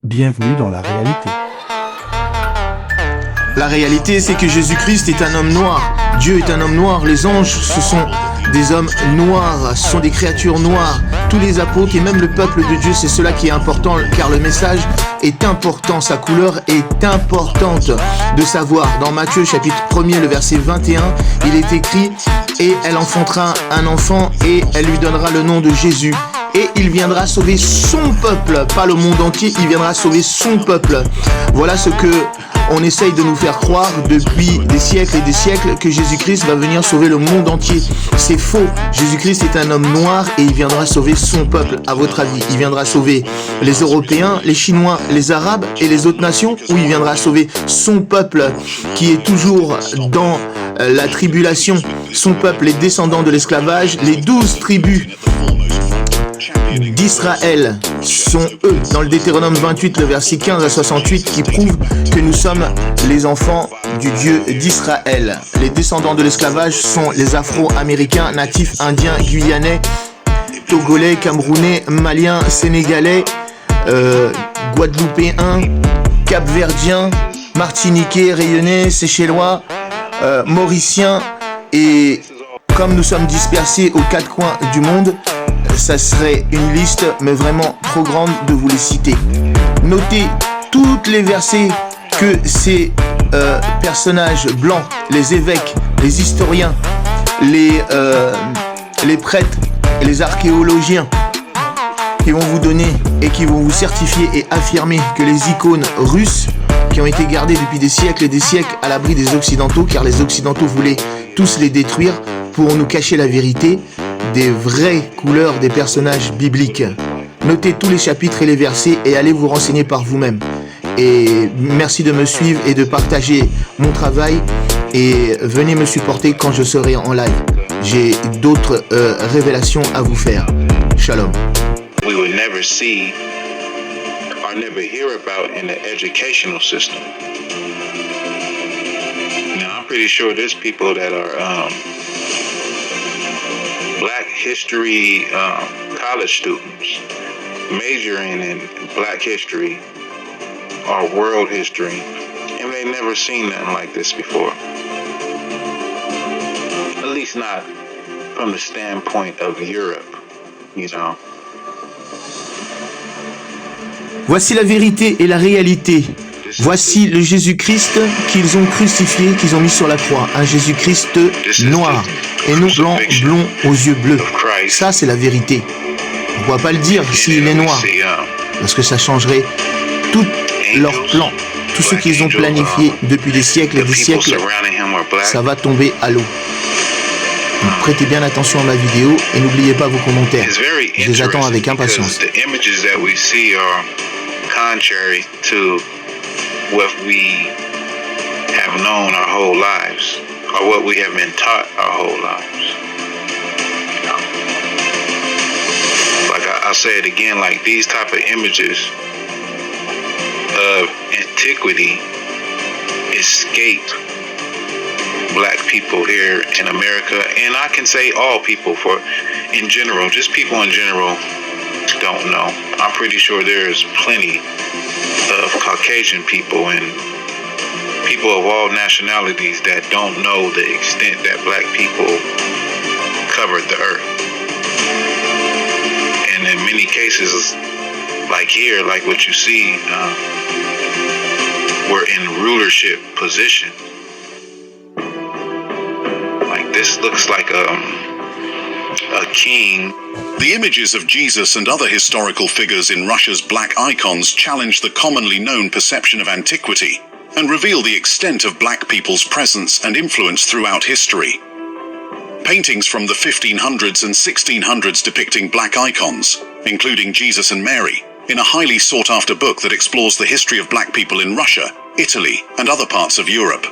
Bienvenue dans la réalité. La réalité, c'est que Jésus-Christ est un homme noir. Dieu est un homme noir. Les anges, ce sont des hommes noirs, ce sont des créatures noires. Tous les apôtres et même le peuple de Dieu, c'est cela qui est important, car le message est important, sa couleur est importante de savoir. Dans Matthieu chapitre 1er, le verset 21, il est écrit « Et elle enfantera un enfant et elle lui donnera le nom de Jésus. Et il viendra sauver son peuple, pas le monde entier, il viendra sauver son peuple. » Voilà ce que on essaye de nous faire croire depuis des siècles et des siècles que Jésus-Christ va venir sauver le monde entier. C'est faux. Jésus-Christ est un homme noir et il viendra sauver son peuple. À votre avis, il viendra sauver les Européens, les Chinois, les Arabes et les autres nations, ou il viendra sauver son peuple qui est toujours dans la tribulation, son peuple, les descendants de l'esclavage, les 12 tribus d'Israël sont eux, dans le Deutéronome 28, le verset 15 à 68, qui prouve que nous sommes les enfants du Dieu d'Israël. Les descendants de l'esclavage sont les Afro-Américains, natifs indiens, guyanais, togolais, camerounais, maliens, sénégalais, guadeloupéens, capverdiens, martiniquais, réunionnais, séchellois, mauriciens. Et comme nous sommes dispersés aux quatre coins du monde, ça serait une liste, mais vraiment trop grande de vous les citer. Notez toutes les versets que ces personnages blancs, les évêques, les historiens, les prêtres, les archéologiens, qui vont vous donner et qui vont vous certifier et affirmer que les icônes russes, qui ont été gardées depuis des siècles et des siècles à l'abri des Occidentaux, car les Occidentaux voulaient tous les détruire pour nous cacher la vérité des vraies couleurs des personnages bibliques. Notez tous les chapitres et les versets et allez vous renseigner par vous-même. Et merci de me suivre et de partager mon travail et venez me supporter quand je serai en live. J'ai d'autres révélations à vous faire. Shalom. We would never see or never hear about in the educational system. Now, I'm pretty sure there's people that are Black history college students majoring in Black history or world history, and they've never seen nothing like this before. At least not from the standpoint of Europe, you know. Voici la vérité et la réalité. Voici le Jésus-Christ qu'ils ont crucifié, qu'ils ont mis sur la croix. Un Jésus-Christ noir et non blanc, blond aux yeux bleus. Ça, c'est la vérité. On ne pourra pas le dire s'il est noir, parce que ça changerait tout leur plan. Tout ce qu'ils ont planifié depuis des siècles et des siècles, ça va tomber à l'eau. Donc, prêtez bien attention à ma vidéo et n'oubliez pas vos commentaires. Je les attends avec impatience. Contrary to what we have known our whole lives, or what we have been taught our whole lives. Like I'll say it again, like these type of images of antiquity escaped Black people here in America, and I can say all people in general, just people in general don't know. I'm pretty sure there's plenty of Caucasian people and people of all nationalities that don't know the extent that Black people covered the earth. And in many cases, like here, like what you see, we're in rulership position. Like this looks like a king. The images of Jesus and other historical figures in Russia's black icons challenge the commonly known perception of antiquity and reveal the extent of Black people's presence and influence throughout history. Paintings from the 1500s and 1600s depicting Black icons, including Jesus and Mary, in a highly sought-after book that explores the history of Black people in Russia, Italy, and other parts of Europe.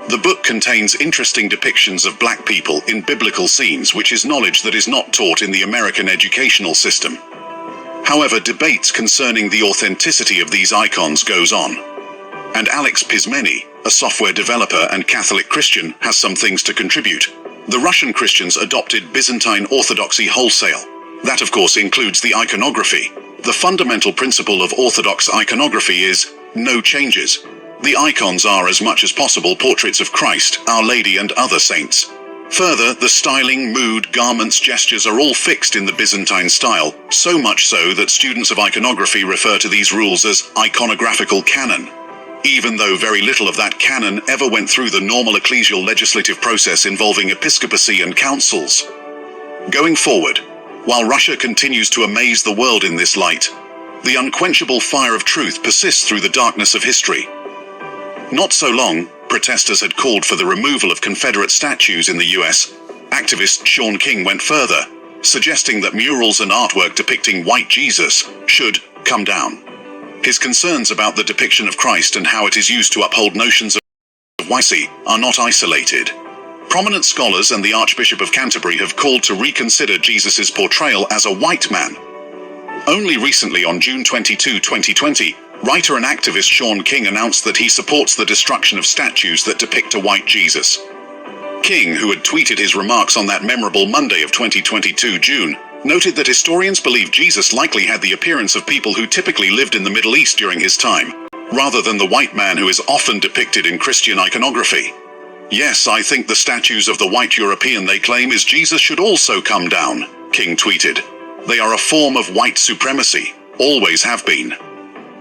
The book contains interesting depictions of Black people in biblical scenes, which is knowledge that is not taught in the American educational system. However, debates concerning the authenticity of these icons goes on. And Alex Pismeni, a software developer and Catholic Christian, has some things to contribute. The Russian Christians adopted Byzantine Orthodoxy wholesale. That, of course, includes the iconography, The fundamental principle of Orthodox iconography is no changes. The icons are as much as possible portraits of Christ, Our Lady and other saints. Further, the styling, mood, garments, gestures are all fixed in the Byzantine style, so much so that students of iconography refer to these rules as iconographical canon, even though very little of that canon ever went through the normal ecclesial legislative process involving episcopacy and councils. Going forward, while Russia continues to amaze the world in this light, the unquenchable fire of truth persists through the darkness of history. Not so long, protesters had called for the removal of Confederate statues in the US. Activist Sean King went further, suggesting that murals and artwork depicting white Jesus should come down. His concerns about the depiction of Christ and how it is used to uphold notions of whiteness are not isolated. Prominent scholars and the Archbishop of Canterbury have called to reconsider Jesus' portrayal as a white man. Only recently, on June 22, 2020, writer and activist Sean King announced that he supports the destruction of statues that depict a white Jesus. King, who had tweeted his remarks on that memorable Monday of 2022 June, noted that historians believe Jesus likely had the appearance of people who typically lived in the Middle East during his time, rather than the white man who is often depicted in Christian iconography. Yes, I think the statues of the white European they claim is Jesus should also come down, King tweeted. They are a form of white supremacy, always have been.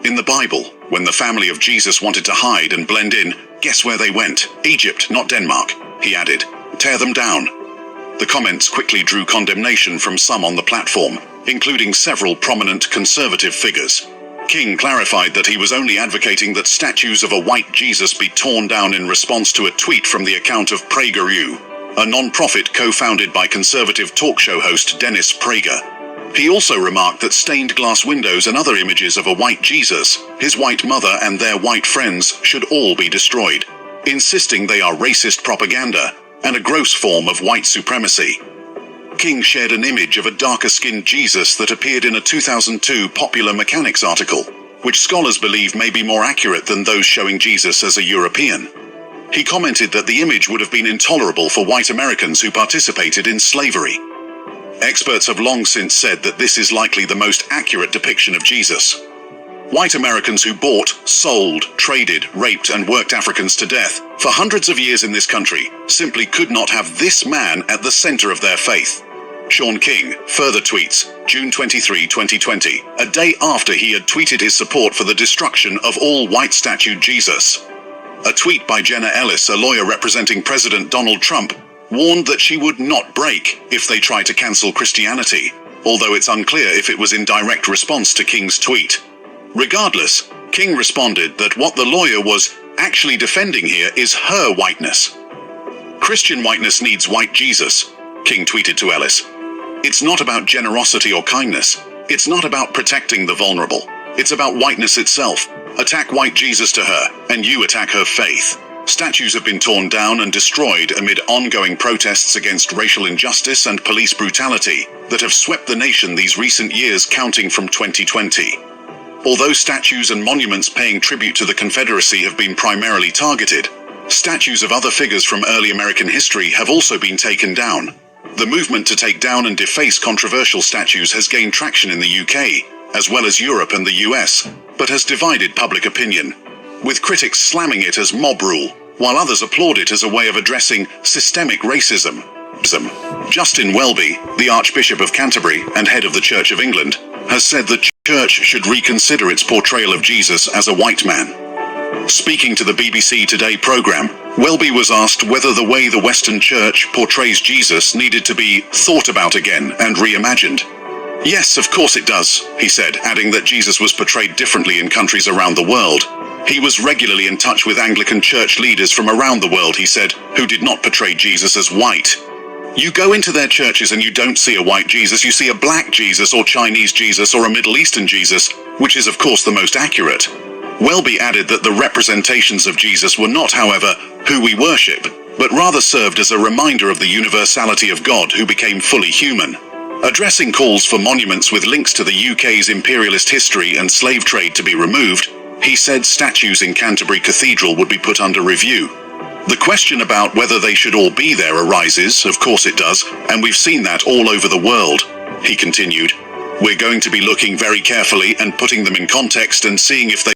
In the Bible, when the family of Jesus wanted to hide and blend in, guess where they went? Egypt, not Denmark, he added. Tear them down. The comments quickly drew condemnation from some on the platform, including several prominent conservative figures. King clarified that he was only advocating that statues of a white Jesus be torn down in response to a tweet from the account of PragerU, a non-profit co-founded by conservative talk show host Dennis Prager. He also remarked that stained glass windows and other images of a white Jesus, his white mother and their white friends should all be destroyed, insisting they are racist propaganda and a gross form of white supremacy. King shared an image of a darker-skinned Jesus that appeared in a 2002 Popular Mechanics article, which scholars believe may be more accurate than those showing Jesus as a European. He commented that the image would have been intolerable for white Americans who participated in slavery. Experts have long since said that this is likely the most accurate depiction of Jesus. White Americans who bought, sold, traded, raped, and worked Africans to death for hundreds of years in this country simply could not have this man at the center of their faith. Sean King further tweets, June 23, 2020, a day after he had tweeted his support for the destruction of all white-statued Jesus. A tweet by Jenna Ellis, a lawyer representing President Donald Trump, warned that she would not break if they tried to cancel Christianity, although it's unclear if it was in direct response to King's tweet. Regardless, King responded that what the lawyer was actually defending here is her whiteness. Christian whiteness needs white Jesus, King tweeted to Ellis. It's not about generosity or kindness. It's not about protecting the vulnerable. It's about whiteness itself. Attack white Jesus to her, and you attack her faith. Statues have been torn down and destroyed amid ongoing protests against racial injustice and police brutality that have swept the nation these recent years, counting from 2020. Although statues and monuments paying tribute to the Confederacy have been primarily targeted, statues of other figures from early American history have also been taken down. The movement to take down and deface controversial statues has gained traction in the UK, as well as Europe and the US, but has divided public opinion, with critics slamming it as mob rule, while others applaud it as a way of addressing systemic racism. Justin Welby, the Archbishop of Canterbury and head of the Church of England, has said the Church should reconsider its portrayal of Jesus as a white man. Speaking to the BBC Today programme, Welby was asked whether the way the Western Church portrays Jesus needed to be thought about again and reimagined. Yes, of course it does, he said, adding that Jesus was portrayed differently in countries around the world. He was regularly in touch with Anglican church leaders from around the world, he said, who did not portray Jesus as white. You go into their churches and you don't see a white Jesus, you see a black Jesus or Chinese Jesus or a Middle Eastern Jesus, which is of course the most accurate. Welby added that the representations of Jesus were not, however, who we worship, but rather served as a reminder of the universality of God who became fully human. Addressing calls for monuments with links to the UK's imperialist history and slave trade to be removed, he said statues in Canterbury Cathedral would be put under review. The question about whether they should all be there arises, of course it does, and we've seen that all over the world, he continued. We're going to be looking very carefully and putting them in context and seeing if they